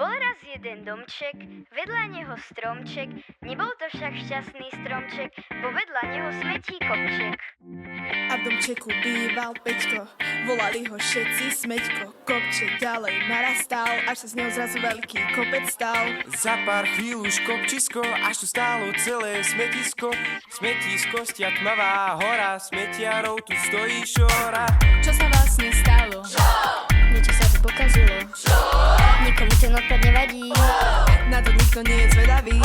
Bol raz jeden domček, vedľa neho stromček, nebol to však šťastný stromček, bo vedľa neho smetí kopček. A v domčeku býval Peťko, volali ho všetci Smeťko. Kopček ďalej narastal, až sa z neho zrazu veľký kopec stal. Za pár chvíľ už kopčisko, až tu stálo celé smetisko. Smetisko, stia tmavá hora, smetiarov tu stojí šora. Čo sa vlastne stalo? Niečo sa tu pokazilo. Nikomu ten odpad nevadí. Na to nikto nie je zvedavý.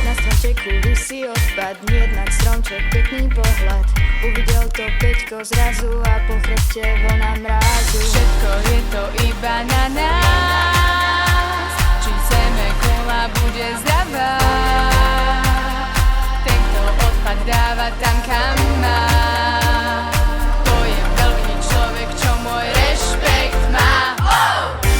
Na stromčeku visí odpad, nejednak stromček, pekný pohľad. Uvidel to Peťko zrazu a po chrbte vlna mrázu. Všetko je to iba na nás, či zeme kola bude zdravá. Tento odpad dáva tam, kam má. To je veľký človek, čo môj rešpekt má.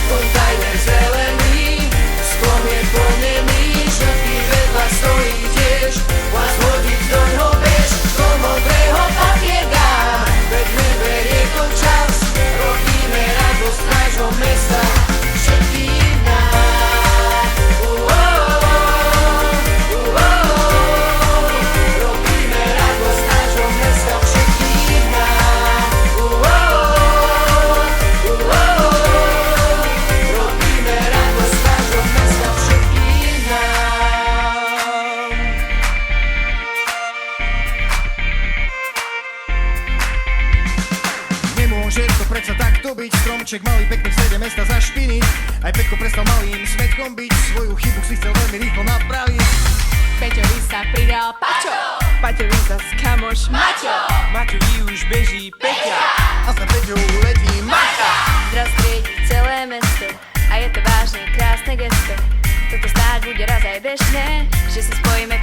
Kontajner zelený, strom je plnený, všetky vedľa stojí tiež. Vás hodiť do ňoho bež, do modrého papier dám. Veď neberie to čas, robíme radosť nášho mesta všetkým nám. Robíme radosť nášho mesta všetkým nám. Robíme radosť nášho mesta všetkým nám. Nemôže to predsa takto byť, stromček malý pekný v strede mesta zašpiniť. Aj Petko prestal malým smetkom byť, svoju chybu si chcel veľmi rýchlo napraviť. Peťovi sa pridal Paťo, Paťovi zas kamoš Maťo. Maťovi už beží Peťa. A za Peťou letí Maťa. Zraz triedí celé mesto a je to vážne krásne gesto. Toto snáď bude raz aj bežné, že sa spojíme